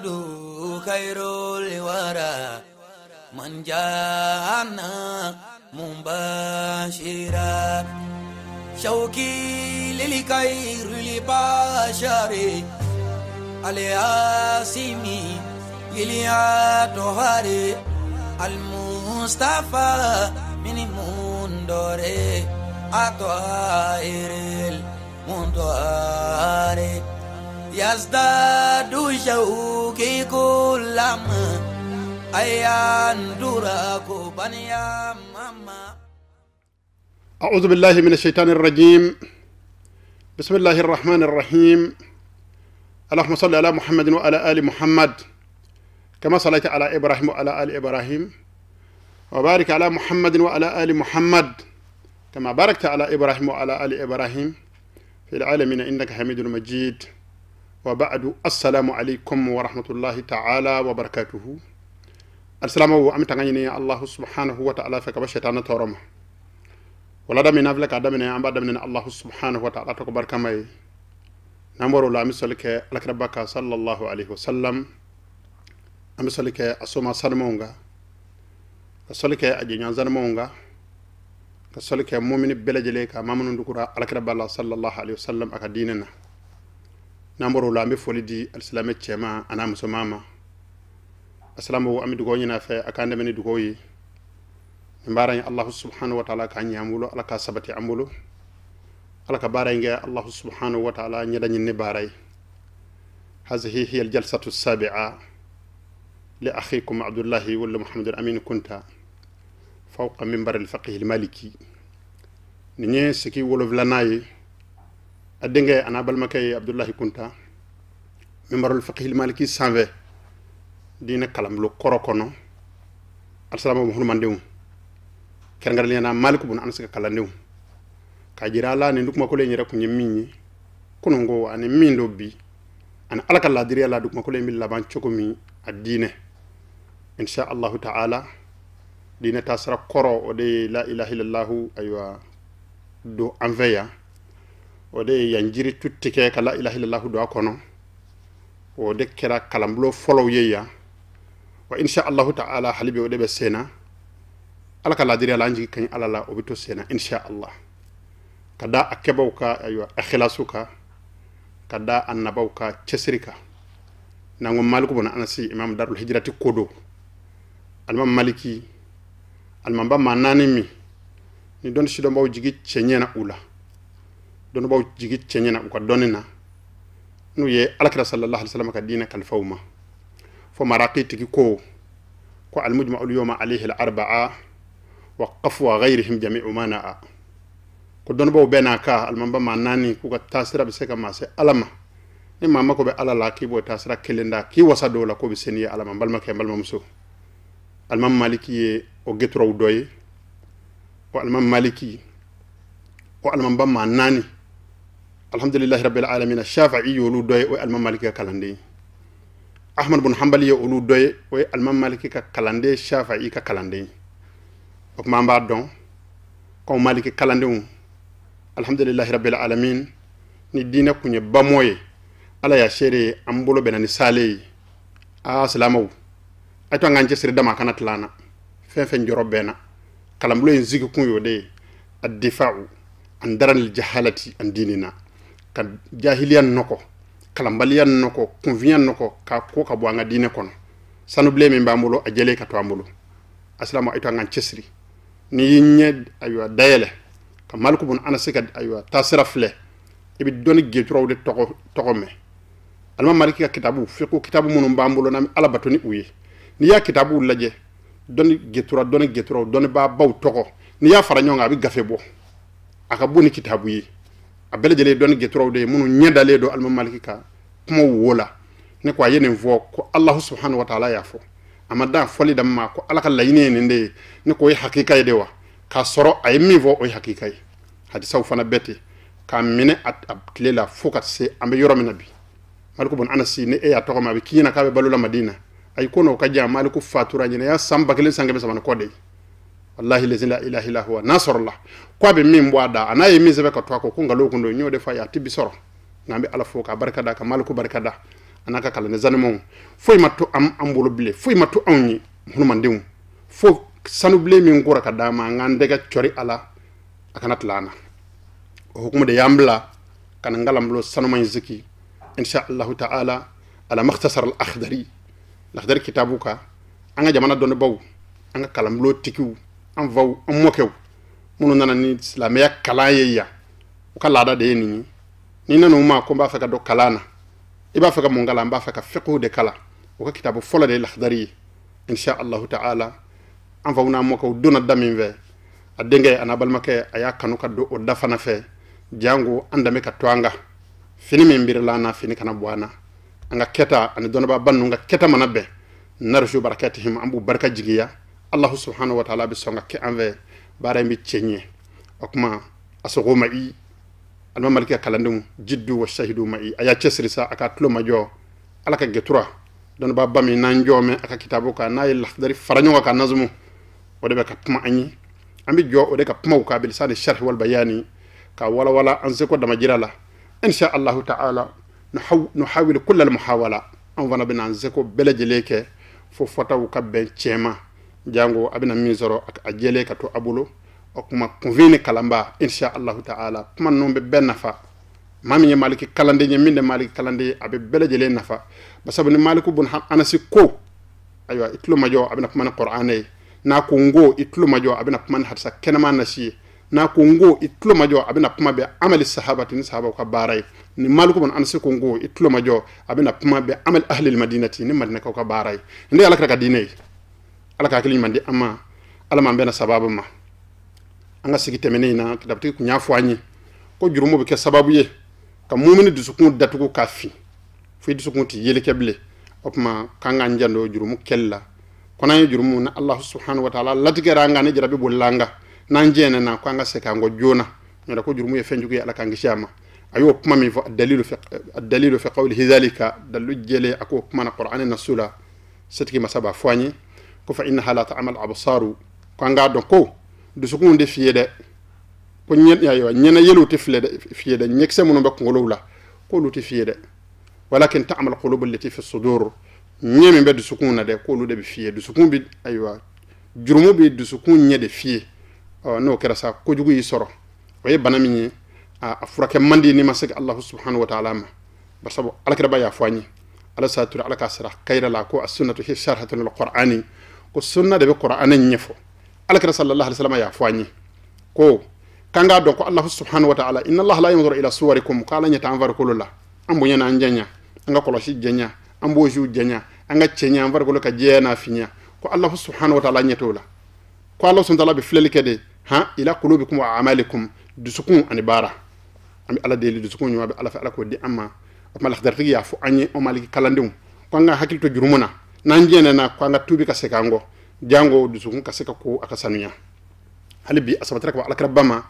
محمد خير الورى من جاءنا مباشرا شوقي للخير لبشر الياسمي للياتهر المصطفى من مندور أطهر المنطهر يزداد شوقي كلما أيان دراك بنيا ماما. أعوذ بالله من الشيطان الرجيم. بسم الله الرحمن الرحيم. اللهم صل على محمد وعلى آل محمد كما صليت على إبراهيم وعلى آل إبراهيم وبارك على محمد وعلى آل محمد كما باركت على إبراهيم وعلى آل إبراهيم في العالمين إنك حميد مجيد. وبعد السلام عليكم ورحمة الله تعالى وبركاته. السلام عليكم تغنيني الله سبحانه وتعالى فكبا شيطان تورما ولا دمنا فلك دمنا أم دمنا الله سبحانه وتعالى تكبر كما نمبر لا مسلك لكربك صلى الله عليه وسلم أمسلك أسوما سلمونغا كسلك أجنان زلمونغا كسلك مؤمن بلجلك مامن دكورا لكرب الله صلى الله عليه وسلم أكديننا نمبر لا مفولدي السلام تشما أنا مسماما السلام هو أمي دكوينا في أكان من دكوي مبارين الله سبحانه وتعالى كان يعملو على كسبتي عملو على كبارين الله سبحانه وتعالى يدني النباري. هذه هي الجلسة السابعة لأخيكم عبد الله ولا محمد الأمين كنت فوق منبر الفقه المالكي نيني سكي ولف لناي أدنجي أنا بالمكي عبد الله كنت منبر الفقه المالكي سانفي دين كلام لو كوروكونو السلام عليكم منديو كرنغار لينا مالك بن انس كالانديو كاجيرا لا ني دوكما كولي ني رك ني ميني كونغو اني ميندو بي انا alaka la diri la دوكما كولي مي لابان تشوكومي الدين ان شاء الله تعالى دين تاسرا كورو ودي لا اله الا الله ايوا دو انفيا ودي ينجيري توتيكي كلا اله الا الله دو اكونو ودي كرا كلامبلو فولو ييا وان شاء الله تعالى حليبي ودي بسينا alaka la diri la nji kan alala obito sena insha Allah kada akebauka aywa ikhlasuka kada annabauka chesrika nango maliku bona anasi imam darul hijrati kodo almam maliki almam ba manani mi ni don shido baw jigi chenyena ula don baw jigi chenyena ko donina nu ye alakra sallallahu alaihi wasallam ka dina kal fawma fo maraqiti ko almujma'u al-yawma alayhi al-arba'a وقفوا غيرهم جميع ما نأى كدون بو بيناكا المنبا ماناني كوكا تاسرا بسيكا ماسي ألما نما مكو بي ألا لاكي بو تاسرا كيلندا كي وسادو لكو بسيني ألما بلما كي بلما مسو المام مالكي او جترو دوي والمام مالكي والمام با ماناني الحمد لله رب العالمين الشافعي يولو دوي والمام مالكي كالاندي أحمد بن حنبل يولو دوي والمام مالكي كالاندي الشافعي كالاندي ok mamba don ko maliki kalandum alhamdulillah rabbil alamin ni dina kunye bamoye ala ya shere ambulo benani sale assalamu ato nganje sir dama kanat lana fen joro bena kalambulo en zigi kun yode ad-difa'u an daran al-jahalati an dinina ka jahiliyan noko kalambaliyan noko conviyan noko ka ko ka buanga dine kono sanu bleme mbambulo ajele ka to ambulo assalamu ato nganje sir ni yinye aywa dayele ka maliku bun anasika aywa tasira fle ibi doni getro de toko me alma maliki ka kitabu fiqu kitabu munum bambulo nam ala batoni uyi ni ya kitabu laje doni getro doni ba baw toko ni ya fara nyonga bi gafe bo aka buni kitabu yi abele jele doni getro de munu nyedale do alma maliki ka kuma wola ne ko yene vo ko allah subhanahu wa ta'ala yafo amada foli damma ko alaka layine nende ne ko hakika yedewa ka soro ay mivo o hakika yi hadisa ufana beti ka mine at abtlela fokat se ambe yoro minabi maliku bon anasi ne e ya to ma bi kina ka be balula madina ay kono ka ja maliku fatura nyina ya samba kelen sangabe sama ko de wallahi la ilaha illa huwa nasrullah ko be min boada anaye mi zebe ka to ko ngalo ko ndo nyode fa ya tibi soro ngambe ala foka barkada ka maliku barkada anaka kala ne zanemo foy matto am bolo bile foy matto awni hunu mandew fo sanu bile min gora ka dama ngande ga chori ala akanat lana hukumu de yambla kan ngalam lo sanu man ziki insha Allah ta'ala ala makhtasar al akhdari kitabuka anga jamana don baw anga kalam lo tikiw am vaw am mokew munu nana ni islamia kalaye ya ukala da de ni nanu ma ko ba fa ka do kalana iba fa ka mungala ba fa ka fiqhu de kala o ka kitabu fola de al-akhdari insha Allah ta'ala am vaw na mokew dona damin ve adenge anabal make aya kanu ka do o dafana fe jango andame ka twanga fini min birlana fini kana bwana anga keta ani dona ba bannu nga keta manabe narju barakatihim ambu baraka jigiya Allah subhanahu wa ta'ala bi songa ke anve bare mi chenye okuma asogo mai alma malika kalandum jiddu wa shahidu mai aya chesrisa aka tlo majo alaka getura don ba bami nanjo me aka kitabu ka nay lakhdari faranyo ka nazmu wode be ka puma anyi ambi jo wode ka puma ka bil sani sharh wal bayani ka wala anse ko dama jirala insha Allah ta'ala nuhawil kull al muhawala an wana bina anse ko belejeleke fo fotaw ka ben chema jango abina misoro ak ajele ka to abulo okuma convene kalamba insha Allah ta'ala man no be ben nafa mami maliki kalande minde maliki kalande abe belejele nafa basabu ni maliku bun anasi ko aywa itlu majo abina man qur'ane na ko ngo itlu majo abina man hatsa kenama nasi na ko ngo itlu majo abina puma be amali sahabati ni sahaba ka baray ni maliku bun anasi ko ngo itlu majo abina puma be amal ahli al madinati ni madina ka baray ndi ala ka dinay ala ka kili mandi amma ala man bena sababu ma anga sigi temene na kitabti ku nyafo anyi ko jurumo be ke sababu ye ka mumini dusukun datugo kafi fi dusukun ti yele keble opma kanga njando jurumu kella kona ye jurumu na Allah subhanahu wa ta'ala latigera nga ne jarabi bolanga nan jene na ko anga seka ngo jona nda ko jurumu ye fenjugo ala kangi shama ayo opma mi fa dalilu fi qawlihi dhalika dalu jele ako opma na qur'an na sura setki masaba fwani ko fa innaha la ta'mal absaru ko anga don ko dusukun de fiyede ko nyen ya yo nyena yelu te fiyede nyekse mun ba ko lowla ko lu te fiyede walakin ta'mal qulub allati fi sudur nyemi be dusukun na de ko lu de bi fiyede dusukun bi aywa jurumu bi dusukun nyede fiye no kera sa ko jugu yi soro waye banami a furake mandi ni masaka Allah subhanahu wa ta'ala ma basabo alakira ba ya fani ala satura ala kasra kayra la ko as-sunnatu hi sharhatun al-qur'ani ko sunna de be qur'anan nyefo alakira sallallahu alaihi wasallam ya fani ko kanga don ko Allah subhanahu wa ta'ala inna Allah la yanzuru ila suwarikum kala nyata anvar kulula ambu nyana anjanya anga koloshi jenya ambu ju jenya anga chenya anvar kulula ka jena finya ko Allah subhanahu wa ta'ala nyatola ko Allah subhanahu wa ta'ala bi flelikede ha ila qulubikum wa a'malikum dusukun anibara ami ala deli dusukun nywa be ala fa ala ko di amma ma la khadar tigi ya fu anyi o maliki kalandum ko nga hakilto jurumuna nan jene na ko nga tubi ka sekango jango dusukun ka seka ko aka sanuya halibi asabatra ko alakra bama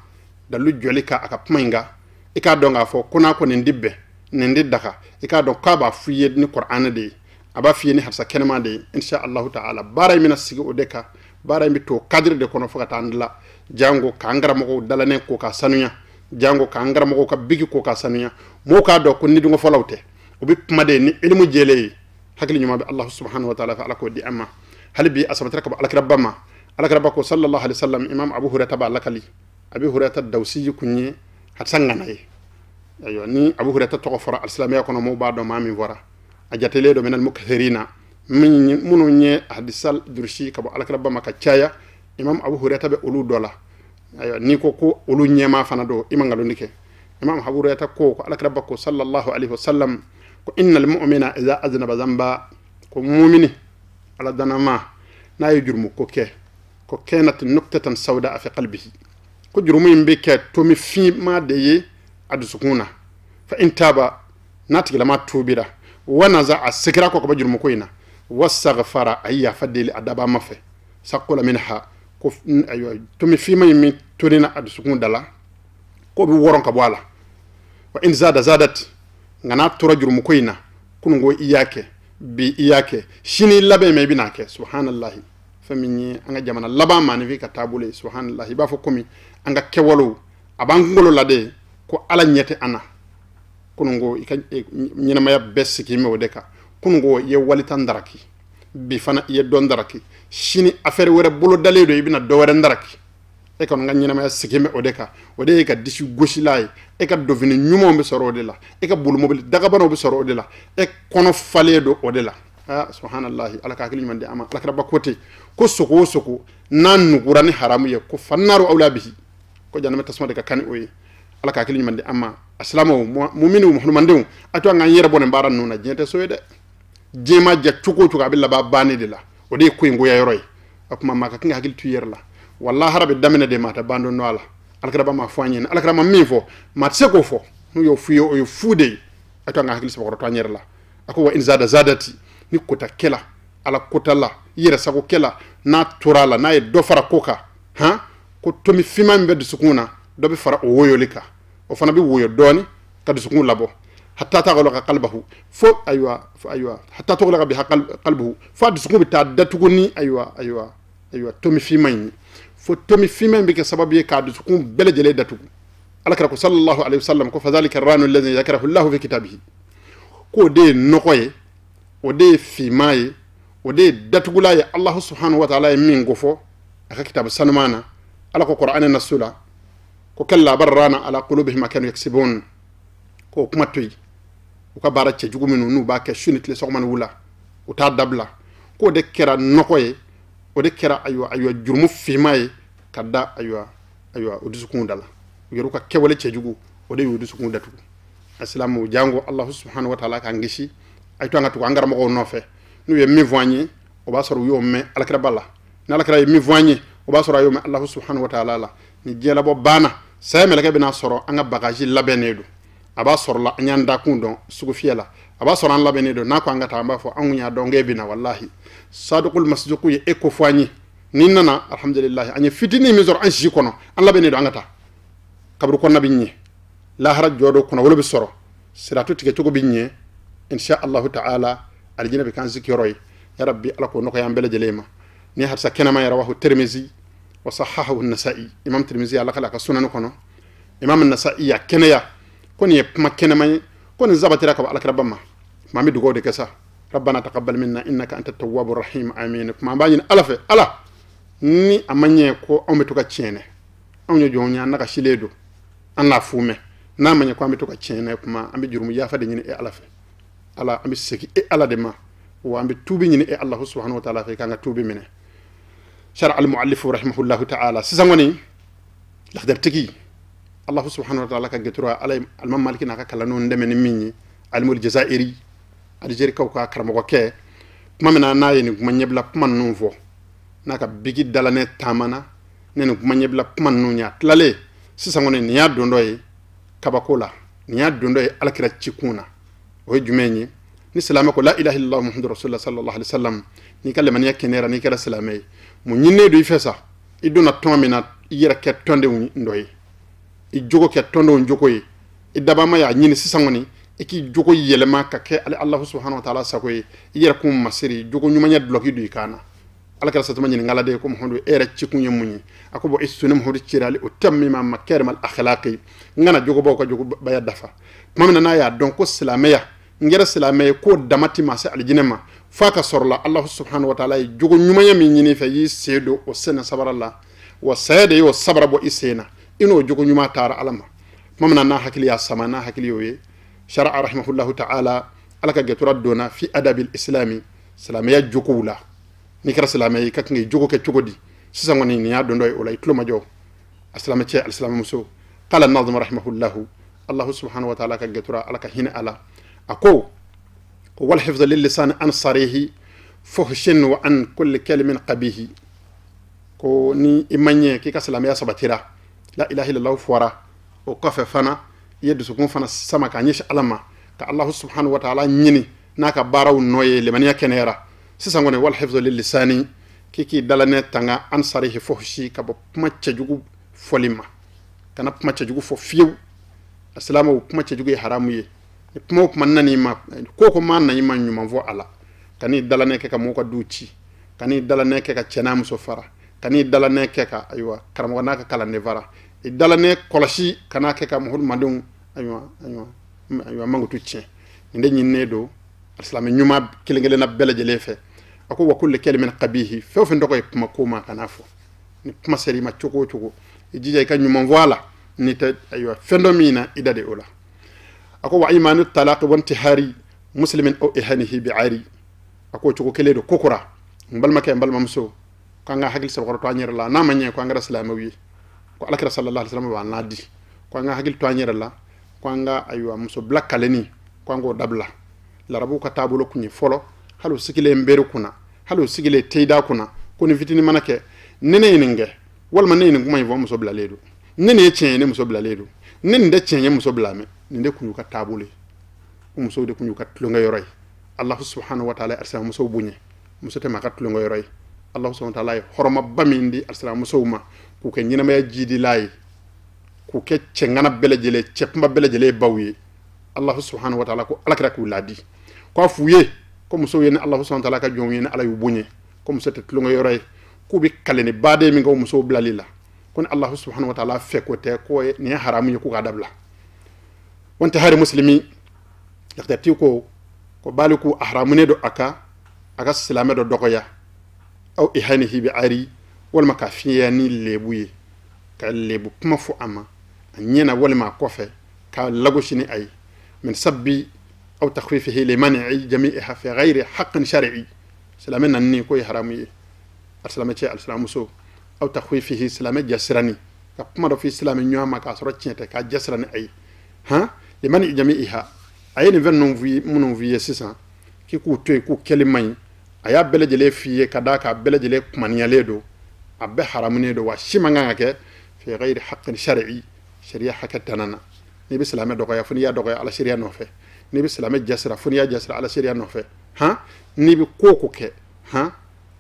dalu jolika aka pmainga ika donga fo kuna ko ndibbe ndidaka ika don ka ba fuye ni qur'an de aba fiye ni harsa kenema de insha Allah ta'ala baray mina sigi odeka baray mi to cadre de kono fokata andla jango ka ngara mo dalane ko ka sanuya jango ka ngara mo ka bigi ko ka sanuya mo ka do ko nidungo folawte obi pmade ni ilmu jele hakili nyuma be Allah subhanahu wa ta'ala fa ala ko di amma halibi asabatra ko alakra bama alakra bako sallallahu alaihi wasallam imam abu hurairah ba lakali abi hurairah dawsi kunye hatsanganaye ayo ni abu hurairah to fara al-islamiyya kono mo ba do mami vora ajatele do menal mukthirina min munu nye hadisal durshi kabo alakra bama ka chaya imam abu hurairah be ulu dola ayo ni ko ulu nyema fana do imangalo ndike imam abu hurairah ko alakra bako sallallahu alaihi wasallam ko innal mu'mina idha aznaba dhanba ko mu'mini ala danama na yujurmu ko kenat nuqtatan sawda fi qalbihi ko jurumu yimbe ke to mi fi ma de ye adu sukuna fa intaba nati lama tubira wana za asikra ko ba jurumu ko ina wasaghfara ayya fadili adaba mafe sakula minha ko ayo to mi fi ma yimmi torina adu sukun dala ko bi woron ka bwala wa in zadat ngana tora jurumu ko ina kungo iyake bi iyake shini labe me binake subhanallahi faminyi anga jamana laba mani vi ka tabule subhanallahi ba fo komi anga kewolo abangolo lade ko ala nyete ana kunungo ika ñinamaya besiki me odeka kunungo ye walitan daraki bi fana ye don daraki shini affaire wara bolo daledo ibina do wara daraki e kon nga ñinamaya sikime odeka ode ka disu goshilay e ka dovini ñumo be soro de la e ka bulu mobile daga bano be soro de la e kono faledo ode la subhanallahi ala ka kili mande ama ala ka bakote ko soko nan nugurani haramu ye ko fannaru awla bihi ko janama tasma de ka kan oyi ala ka kili mande ama aslamo mu'minu muhammadu ato nga yere bonen baran nuna jente soyede jema ja cuko cuka billa ba bani de la o de ko ngoya yoroy akuma maka kinga hakil tu yer la wallahi harabe damene de mata bando no ala alkara ba ma foanye alkara ma min fo ma tseko fo no yo fuyo o yo fude ato nga hakil sabako to nyer la ako wa in zadati ni kota kela ala kota la yere sako kela na turala na e do fara koka ko tomi fima mbe de sukuna do be fara o woyolika o fana bi woyo doni kadu sukun labo hatta taghlaqa qalbahu fo aywa hatta taghlaqa biha qalbuhu fa sukun bi ta datuguni aywa tomi fima fo tomi fima bi ke sababu ye kadu sukun bele jele datugu alakra ko sallallahu alayhi wasallam ko fadhalika ar-ranu alladhi yakrahu Allah fi kitabihi ko de nokoye o de fimaye o de datugulaye Allah subhanahu wa ta'ala min gofo aka kitab sanmana ala ko qur'ana nasula ko kalla barrana ala qulubihim ma kanu yaksibun ko kuma toy ko bara ce juguminu nu ba ke shunitle sokman wula o ta dabla ko de kera nokoye o de kera aywa jurmu fimaye kadda aywa o disukun dala yoru ka kewale ce jugu o de disukun datu islamu jango Allah subhanahu wa ta'ala ka ngishi ay to ngatu angara mo no fe nu ye mi voigner o ba soro yo me alakra balla na alakra ye mi voigner o ba soro yo me Allah subhanahu wa ta'ala la ni jela bo bana say me laka bina soro anga bagage labenedo aba soro la nyanda kundo sugu fiela aba soro an labenedo na ko anga tamba fo angunya do ngebina wallahi sadiqul masduqu ye eko foigner ninna alhamdulillah anya fitini mi zor an shi kono an labenedo angata kabru ko nabinye la haraj jodo kono wolo bi soro siratu tike to go binye insha Allah ta'ala aljina bi kan zikiroy ya rabbi alako noko yam bele jelema ni hatta kenama ya rawahu tirmizi wa sahahahu an-nasa'i imam tirmizi ala kala ka sunan kono imam an-nasa'i ya kenaya koni ye ma kenama koni zabatira ka alakrabama mami dugo de kessa rabbana taqabbal minna innaka antat tawwabur rahim amin ma bayin alafe ala ni amanye ko ambeto ka chene amnyo jonya naka shiledo anna fume na manye ko ambeto ka chene kuma ambe jurumu ya fade nyine e alafe ala ambi seki e ala de ma wa ambi tubi nyini e Allah subhanahu wa ta'ala fe kanga tubi mine shara al muallif rahimahullahu ta'ala sisangoni lakhdar tiki Allah subhanahu wa ta'ala ka getura ala al maliki na ka kala non demeni minni al mul jazairi algeri kawka karamo ke mamina nayeni kuma nyebla man non fo naka bigi dalane tamana nenu kuma nyebla man non nya tlale sisangoni niya dondoy kabakola niya dondoy alkira cikuna o jumeñi ni salama ko la ilaha illallah muhammadur rasulullah sallallahu alaihi wasallam ni kale man yakinera ni kala salamay mu nyinne do fessa iduna tomina yira ke tonde ndoy i jogo ke tondo njoko yi idaba ma ya nyini sisangoni iki jogo yelema ka ke Allah subhanahu wa ta'ala sakoy yira kum masiri jogo nyumanya bloki du kana alakala satuma nyini ngala de ko muhammadu era cikunye munyi akobo isuna muhammadu cirali o tammima makarim al akhlaqi ngana jogo boko jogo baya dafa mamina na ya donc ko silameya ngera silameya ko damati ma sa aljinema faka sorla Allah subhanahu wa ta'ala jogo nyumanya mi nyini fa yi sedo o sena sabaralla wa sayade yo sabra bo isena ino jogo nyuma tara alama mamina na hakili ya sama na hakili yoye shar'a rahimahullahu ta'ala alaka geturaddona fi adabil islami silameya jokula ni kara silamay kak ngay jogo ke cogodi sisa ngoni ni ya dondoy olay tluma jow aslama ci alislam muso qala an-nazim rahimahullahu Allah subhanahu wa ta'ala ka getura alaka hina ala ako wal hifz lil lisan an sarihi fuhshin wa an kulli kalimin qabih ko ni imanye ki ka silamaya sabatira la ilaha illallah fuara o kafe fana yeddu sukun fana sama ka nyish alama ka Allah subhanahu wa ta'ala nyini naka baraw noye limaniya kenera sisa ngone wal hifz lil lisani kiki dalane tanga an sarihi fuhshi ka bo macca jugu folima kana macca jugu fo fiu assalamu macca jugu haramu ye mo man nani ma ko man nani man nyuma vo ala kani dalane ke ka moko duci kani dalane ke ka cena muso fara kani dalane ke ka aywa karamo naka kala ne vara dalane kolashi kana ke ka muhul madun aywa yo mangu tu cien inde nyinne do al-islam nyuma kelengele na bela jele fe ako wa kullu kalimin qabihi fe fe ndoko ma kuma kanafo ni kuma seri ma choko choko ijija ka nyuma voilà ni ta aywa fendomina idade ola ako wa imanu talaq wa intihari muslimin aw ihanihi bi'ari ako choko kele do kokura mbalma ke mbalma muso kanga hagil sa ko to anyere la na manye ko ngara islamawi ko alakira sallallahu alaihi wasallam wa nadi ko nga hagil to anyere la ko nga aywa muso blakkaleni ko ngo dabla la rabu ka tabulo kunyi folo halu sikile mberu kuna halu sigile teida kuna koni fitini manake nene ninge walma nene nguma yivo muso blaledo nene chenye muso blaledo nene de chenye muso blame nende kunyu ka tabule muso de kunyu ka tlonga yoray allah subhanahu wa ta'ala arsala muso bunye muso te makat tlonga yoray allah subhanahu wa ta'ala horoma bamindi arsala muso ma ku ke nyina ma jidi lay ku ke cengana belejele cepma belejele bawye allah subhanahu wa ta'ala ko alakra ku ladi ko fuye ko muso yene allah subhanahu wa ta'ala ka jom yene ala yu bunye ko muso te tlonga yoray ku bi kalene bade mi ngaw muso blalila kon allah subhanahu wa ta'ala fe ko te ko ni haramu ku ga dabla wonte hari muslimi yaktati ko baliku ahramune do aka silame do dogoya aw ihanihi bi ari wal makafiya ni lebuye ka lebu kuma fu ama anyena wal ma kofe ka lagoshini ay min sabbi aw takhfifihi limani'i jami'iha fi ghairi haqqin shar'i silame nanni ko haramuye arsalame che al-islamu so aw takhfifihi silame jasrani ka kuma do fi silame nyama ka soro tiente ka jasrani ay ha limani'i jami'iha ayeni vennon vi munon vi sisa ki ku toy ku kelimay aya belejele fiye kadaka belejele kumaniale do abbe haramune do wa shimanga ke fi ghairi haqqin shar'i sharia hakatanana ni bi salame do ya funi ya do ala sharia no fe ni bi salame jasra funi ya jasra ala sharia no fe ha ni bi koku ke ha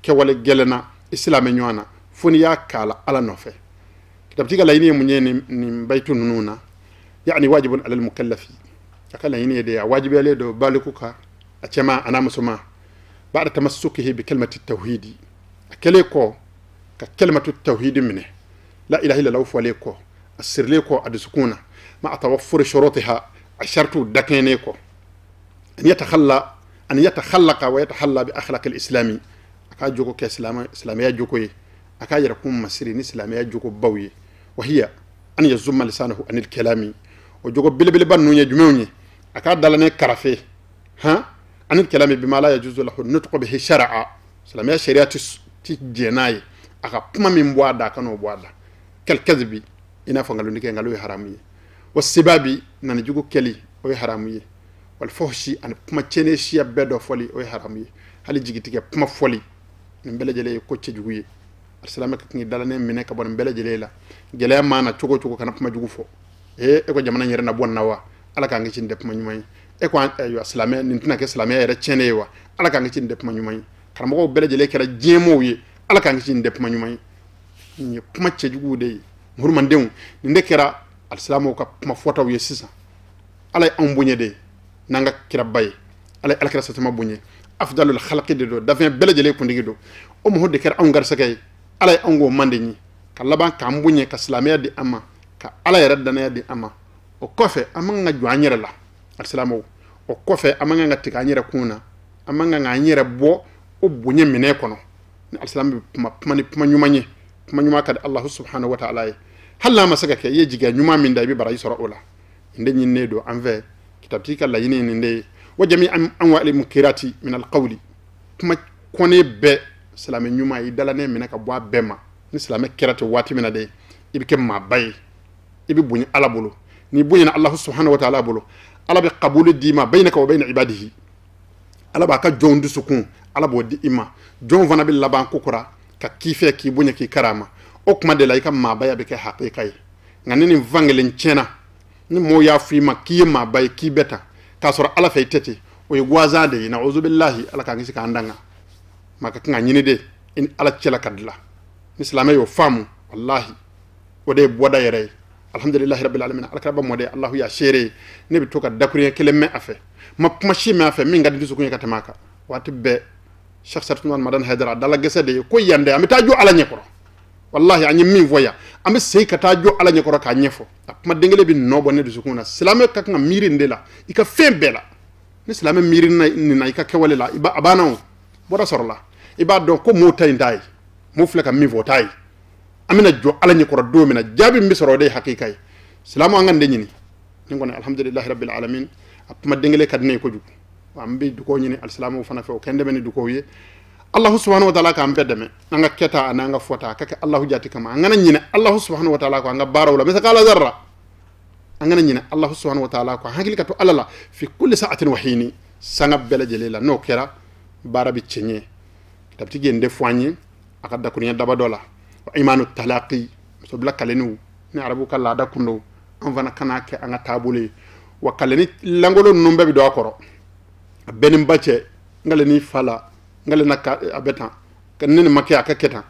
ke wala gelena islame nywana funi ya kala ala no fe kitab tiga layni munye ni baytu nununa yani wajibun ala al mukallafi akala yini de wajibi ale do balikuka achema ana musuma بعد تمسكه بكلمة التوحيد أكليكو ككلمة التوحيد منه لا إله إلا الله فوليكو السر ليكو أدسكونا مع توفر شروطها عشرت دكينيكو أن يتخلق ويتحلى بأخلاق الإسلامي أكاجوكو كإسلامية جوكوي أكاجركم مسيرين إسلامية جوكو بوي وهي أن يزم لسانه عن الكلام وجوكو بلي بانو يجمعوني أكادلني كرافي ها عن الكلام بما لا يجوز له النطق به شرعا سلامية شريعة تجيناي أكا من بوادا كانوا بوادا كالكذب إنا فنغلو نكي نغلو حرامي والسبابي نانجوكو كلي وي حرامي والفحش أن بما تشيني شيا بدو فولي وي حرامي هل جيجي تيكي بما فولي نمبلا جلي كوتش جوي السلامة كني دالاني مني كبون نمبلا جلي لا جلي مانا چوكو كان بما جوكو فو إكو جمانا نيرنا بوان نوا ala ka ngi cinde puma nyumay e ko ayo islamé nintina ke islamé era chene wa ala ka ngi cinde puma nyumay karamo bele jele kera jemo yi ala ka ngi cinde puma nyumay ni puma chejugu de hurman dew ni ndekera alislamu ka puma fotaw ye sisa ala an bunye de nanga kira bay ala kira satama bunye afdalul khalqi de do dafin bele jele ko ndigi do o mo hodde kera an gar sakay ala an go mande ni kalaban ka mbunye ka islamé di amma ka ala yaraddana di amma o kofe amanga jwanyere la alislamu o kofe amanga ngati kanyere kuna amanga nganyere bo o bunye mine kono ni alislamu puma nyuma kad allah subhanahu wa ta'ala halla masaka ke ye jiga nyuma min da bi bara yisra ola inde nyinne do anve kitabti kala yini ninde wa jami'an anwa'il munkirati min alqawli puma kone be salame nyuma yi dalane mine ka bo bema ni salame kirati wati mina de ibi ke mabay ibi bunye alabulu ni bunyana allah subhanahu wa ta'ala bolo ala bi qabul dima baynaka wa bayna ibadihi ala ba ka jondu sukun ala bo di ima jon vana bil laban kokura ka kife ki bunya ki karama o kuma de laika ma baya be ka haqiqai ngani ni vangelen chena ni mo ya fi ma ki ma bay ki beta ka sura ala fay tete o y gwaza de na'udhu billahi ala ka ngisi ka andanga maka nga nyini de in ala chela kadla ni islamay yo famu wallahi o de boda yere alhamdulillahi rabbil alamin alakaba mode allah ya shere ne bi toka dakuriya kelemme afe ma mashi me afe min ngadi su ko nyaka tamaka wati be cheikh sartuman madan haydara dala gese de ko yande amita ju ala nyekoro wallahi anyi min voya ambe sey kata jo ala nyakoro ka nyefo kuma dengele bi nobo ne dusukuna silame ka nga mirin de la ika fembela ni silame mirin na ika kewale la iba abana bora sorla iba don ko motay ndai mo fleka mi votay amina jo ala nyakoro do mina jabi mbi soro de hakikay silamu angande nyini ngone alhamdulillah rabbil alamin kuma dengele kadne ko jugu ambe duko nyini alislamu fana fe o kende men duko ye Allah subhanahu wa ta'ala ka ambe deme anga keta ananga fota kake Allah jati kama ngana nyine Allah subhanahu wa ta'ala ko anga barawla misakala zarra angana nyine Allah subhanahu wa ta'ala ko hakili ka to alala fi kulli sa'atin wahini sanga bela jelela no kera barabi chenye tabti gende foanye akada kunya daba dola wa imanu talaqi so bla kalenu ni arabu kala da kundo an vana kana ke anga tabule wa kaleni langolo numbe bi do akoro benim bacce ngale ni fala ngale nakka abeta kanene makke akaketa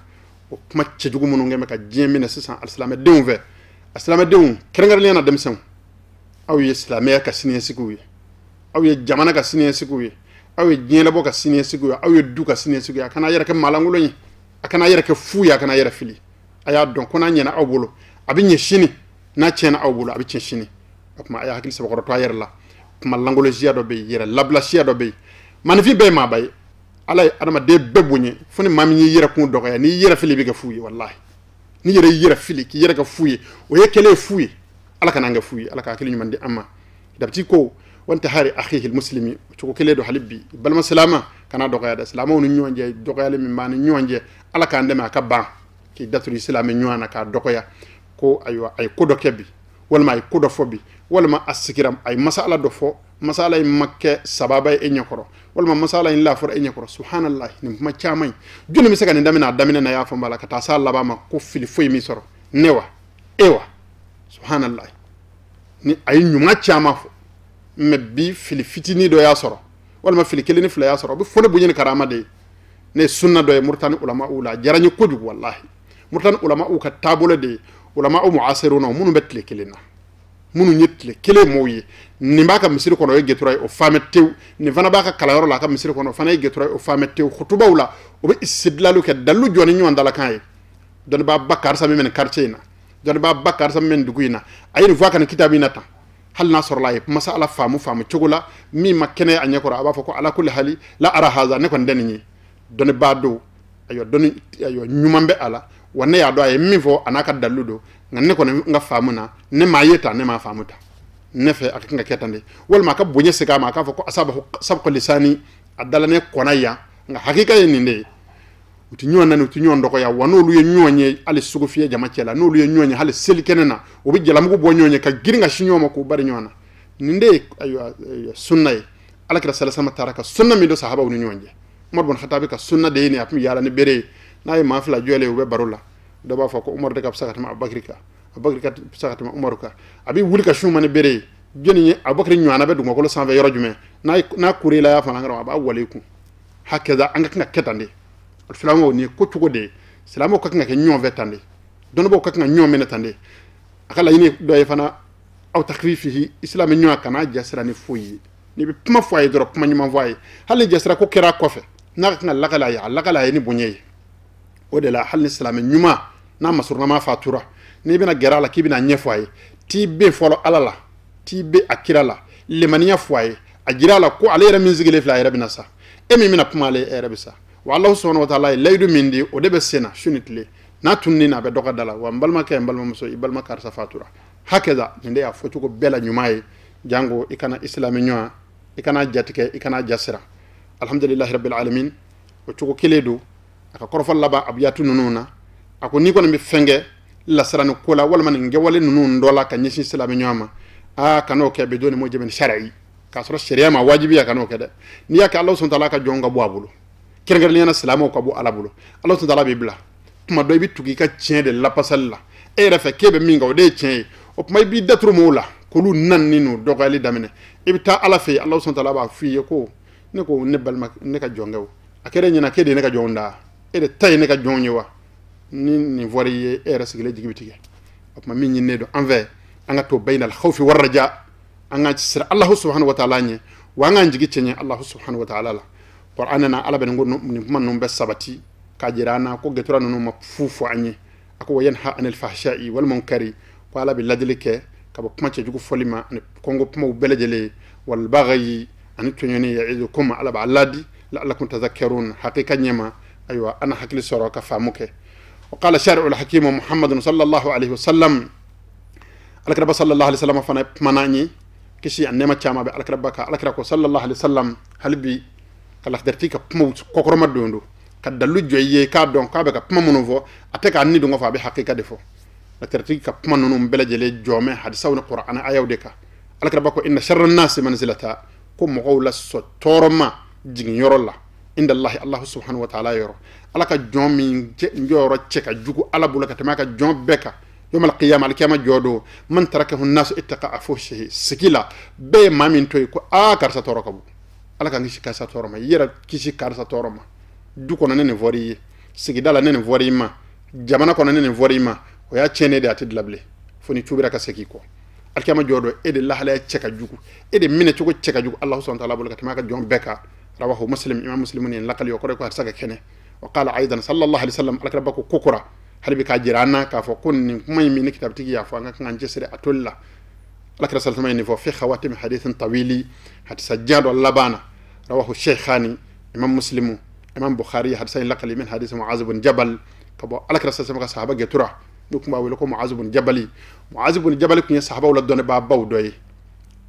o kuma cejugu munu ngeme ka jemina 600 alislam deun ve aslam deun kerengar lena dem sen aw ye islamé ka sine sikuwi aw ye jamana ka sine sikuwi aw ye jela bo ka sine sikuwi aw ye du ka sine sikuwi kana yere ke malangulo ni akana yere ke fuya kana yere fili aya don kona nyena aw bolo abi nye shini na chena aw bolo abi chen shini kuma aya hakil sa ko to yere la kuma langulo jia do be yere labla sia do be man fi be ma bay ala adama de bebunye fune mami ni yere kun dogoya ni yere fili bi ga fuyi wallahi ni yere fili ki yere ga fuyi o yekele fuyi ala kana nga fuyi ala ka kili nyumande amma dabti ko wonta hari akhihi almuslimi to kele do halibbi balma salama kana dogoya da salama wonu nyonje dogoya le min man nyonje ala ka ndema ka ba ki datul islam nywana ka dogoya ko aywa ay kodo kebbi wala ma ay kodo fobi wala ma asikiram ay masala do fo masala makke sababa e nyakoro wala masala in la for e nyakoro subhanallah ni ma chamay junu mi saka ni damina na ya fa mbala kata sala ba ma ko fili foy mi soro newa ewa subhanallah ni ay nyuma chama fo me bi fili fitini do ya soro wala ma fili kelini fila ya soro bi fone bunyen karama de ne sunna do e murtani ulama ula jarani kodu wallahi murtani ulama u ka tabule de ulama u muasiruna munu betle kelina munu nyetle kele moyi ni mbaka misiri kono ye geturay o fametew ni fana baka kala yoro la ka misiri kono fana ye geturay o fametew khutuba wala o be istidlalu ke dalu joni nyon dala kan don ba bakar sa men quartier na don ba bakar sa men duguyina ayini voix kan kitabina ta hal nasr la yep masala famu chugula mi makene anya ko aba fako ala kulli hali la ara haza ne kon denni don ba do ayo don ayo nyumambe ala wanne ya do ay mi fo anaka dalu do nganne ko nga famuna ne mayeta ne ma famuta nefe akanga ketande wal ma ka bonye sika ma ka fako asabahu sabqa lisani adala ne konaya nga hakika ye ninde uti nyonna ni uti nyondo ko ya wanolu ye nyonye ali sugu fiye jama chela nolu ye nyonye hali seli kenena obi jela mugo bo nyonye ka giringa shinyoma ko bari nyona ninde ayo sunna ala kira sallallahu taraka sunna mi do sahaba woni nyonje umar bon khatabi ka sunna de ni apmi yala ni bere nay ma fla jole ube barula do ba fako umar de ka sakata ma abakrika abakri sakata ma umar ka abi wuli ka shuma ni bere joni abakri nyana be dungo ko 120 euro jume na kurila ya fana ngaro aba walaikum hakaza anga nga ketande alfilamo ni ko tugo de salamo ko nga ke nyon vetande don bo ko nga nyon menatande akala yini do e fana aw takrifihi islam nyon kana jasra ni fuyi ni be puma foye drop puma nyuma voye hal jasra ko kera kofe na nga lagala ni bunye o de la hal islam nyuma na masurna ma fatura ni bina gerala kibina nyefoye tibe folo alala tibe akirala limaniya foye ajirala ko alayra min zigile fla rabina sa emi mina pumale rabisa wa allah subhanahu wa ta'ala laydu mindi o debe sena shunitle na tunni na be doka dala wa mbalma kay mbalma muso ibalma kar sa fatura hakeza nde ya fotu ko bela nyumaye jango ikana islami nywa ikana jatike ikana jasira alhamdulillah rabbil alamin o tuko keledu aka korfal laba abiyatu nununa ako ni ko mi fenge la sarani kola wala man ngewale nunun dola ka nyisin islami nyama a kano ke be doni mo jeben shar'i ka soro sharia ma wajibi ya kano ke de ni ya ka allah subhanahu wa ta'ala ka jonga bo abulu kirngar liana salamo ko bo alabulo allah subhanahu wa ta'ala bibla kuma do bi tugi ka cien de la pasalla e refa kebe minga o de cien o kuma bi datru mola ko lu nan ninu dogali damene ibta ala fe allah subhanahu wa ta'ala ba fi ko ne ko ne balma ne ka jongaw akere nyina kede ne ka jonda e de tay ne ka jonyewa ni vori e resgele jigibitike o kuma min nyine do envers anga to bayna al khawf war raja anga sir allah subhanahu wa ta'ala nye wa anga jigi cien allah subhanahu wa ta'ala la qur'anana ala ben ngonu ni man no be sabati ka jirana ko getura no ma fufu anye ako wayanha anil fahsha'i wal munkari ko ala bi ladlike ka kuma ce jugu folima ne kongo kuma belejele wal baghi an tunyani ya'idukum ala ba'alladi la'allakum tadhakkarun haqiqa nyama aywa ana hakli soro ka famuke وقال شارع الحكيم محمد صلى الله عليه وسلم الكرب صلى الله عليه وسلم فانا مناني كشي انما تشاما بي الكرب الكرب صلى الله عليه وسلم هلبي kala dertika pumut kokoroma dondo kadallu joye ka don ka be ka pumunuvo ateka anni do ngofa be hakika defo la dertika pumanu belajele jome hadisawna qur'ana ayawdeka alakra bako inna sharra an-nas manzilata kum qawla sotoroma jigin yorolla inda allah subhanahu wa ta'ala yoro alaka jomi njoro cheka jugu ala bulaka tamaka jom beka يوم القيامة الكيامة جودو من تركه الناس اتقى فوشه سكيلا بي مامين توي كو كارسا توركبو ala kan kishi kasa toroma yera kishi karsa toroma du kono nene vori sigidala nene vori ma jamana kono nene vori ma o ya chene de atid lable foni tubira ka seki ko alkama jodo ede lahla cheka jugu ede mine chugo cheka jugu allah subhanahu wa ta'ala bulaka tamaka jom beka rawahu muslim imam muslimun en lakali ko ko saga kene wa qala aidan sallallahu alaihi wasallam alkrabako kokura halbi ka jirana ka fo kunni may mi ni kitab tigi ya fo nga kan jessere atolla lakra sallallahu alaihi fo fi khawatim hadithin tawili hatta sajjad wal-labana رواه الشيخاني امام مسلم امام بخاري حدث لقلي من حديث معاذ بن جبل كبو عليك رسول الله صحابه جترا دوكما ولكم معاذ بن جبل معاذ بن جبل كني صحابه ولا دون بابو دوي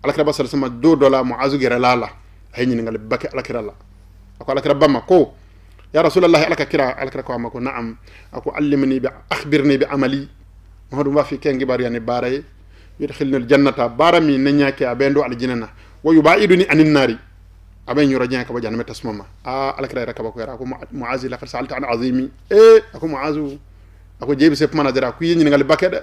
عليك رسول الله صلى دو دولا معاذ غير لالا هيني نغال بك عليك الله اكو عليك ربما كو يا رسول الله عليك كرا عليك كو امكو نعم اكو علمني اخبرني بعملي ما هو ما في كان غبار يعني باري يدخلني الجنه بارمي نياكي ابندو على الجنه ويبعدني عن النار aben yoro jeng ka bajana metas mama alakra rakaba ko yara ko muazi la kharsalta an azimi ako muazu ako jebi se mana dara ku yini ngal bakede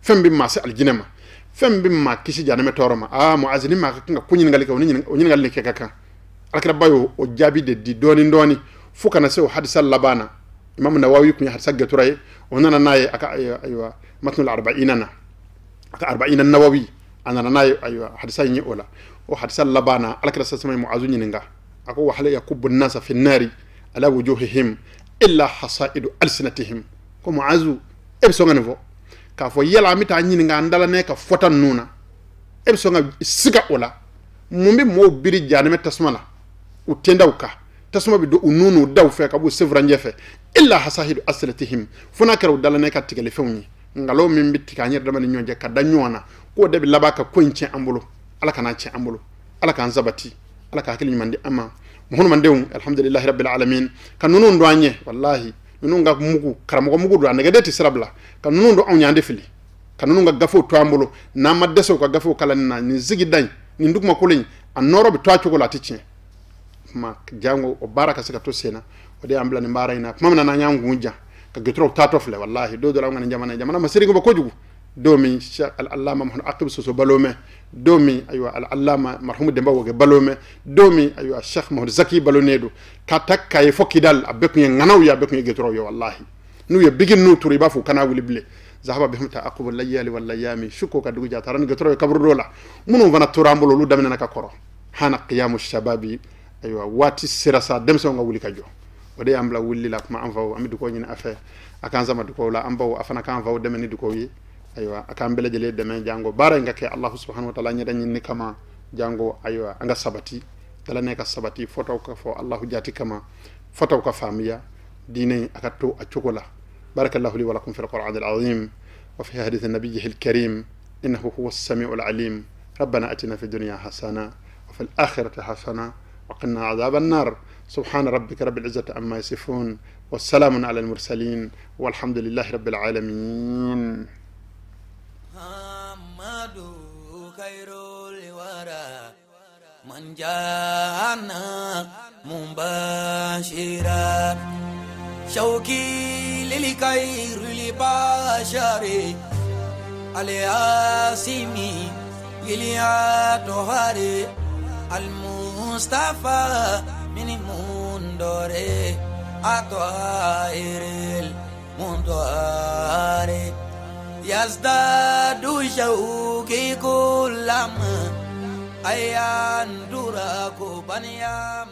fem bi ma se aljinema fem bi ma kisi jana metoroma muazi ni ma ka kunyi ngal ka woni ngal ne keka alakra bayo o jabi de di doni fuka na se o hadisa labana imam nawawi kunya hadisa gaturay onana naye aka aywa matnul 40 na aka 40 an-nawawi anana naye aywa hadisa ni ola وحدث اللبانا على كراسة سمي معازون ينغا أكو وحلا يكب الناس في النار على وجوههم إلا حصائد ألسنتهم كو معازو إبسوغا نفو كافو يلا ميتا ينغا عندلا نيكا فوتا نونا إبسوغا سيكا أولا مومي مو بيري جانمي تسمانا وتندوكا تسمى بدو نونو داو فيك أبو سفران جفة إلا حصائد ألسنتهم فناكرو دالا نيكا تكاليفوني ngalo min bitti ka nyir dama nyonje ka danyona ko debi labaka koinche ambulo ala kana ci ambulo ala kan zabati ala ka hakili mandi amma mohon mande alhamdulillah rabbil alamin kan nunu ndo anye wallahi nunu nga mugu karamo mugu do ande deti sirabla kan nunu ndo awnyande fili kan nunu nga gafo to ambulo na maddeso ko gafo kala na ni zigi dañ ni ndugma ko leñ an norobe to accugo la ticce ma jango o baraka saka to sena o de ambla ni mbarayna mamna na nyangu nja ka getro tatofle wallahi do la ngana jamana ma sirigo ba ko jugu دومي العلامة محمد عقب سوسو بالومه دومي أيوة العلامة مرحوم دمباوغ بالومه دومي أيوة الشيخ محمد زكي بالونيدو كاتك كاي فوكي دال أبيكني غناو يا أبيكني جترو يا والله نو يبيجن نو تريبا فو كنا ولي بلي ذهب بهم تعقب الليالي والأيام شكو كدو جاتران جترو كبر دولا منو فنا ترامبلو لو دمنا نكاكورو هانا قيام الشباب أيوة واتي سيراسا دمسون ولي كجو ودي أملا ولي لك ما أنفاو أمي دكو نين أفه أكان زما دكو لا أمباو أفنا كان فاو دمني دكو aywa akam bele jele de men jango bara ngake allah subhanahu wa ta'ala nyada nyin kama jango aywa anga sabati dala ne ka sabati foto ko fo allah jati kama foto ko famiya dine akato achukola barakallahu li wa lakum fil qur'an al-azim wa fi hadith an-nabiy al-karim innahu huwa as-sami'u al-alim ربنا اتنا في الدنيا حسنه وفي الاخره حسنه وقنا عذاب النار سبحان ربك رب العزه عما يصفون والسلام على المرسلين والحمد لله رب العالمين Muhammadu khairul wara man jana mubashira shauki lil khairul bashari al-yasimi ilia tohari al-mustafa min mundore atoiril mundore يزداد شوقي كلما أيان دراكو بنيام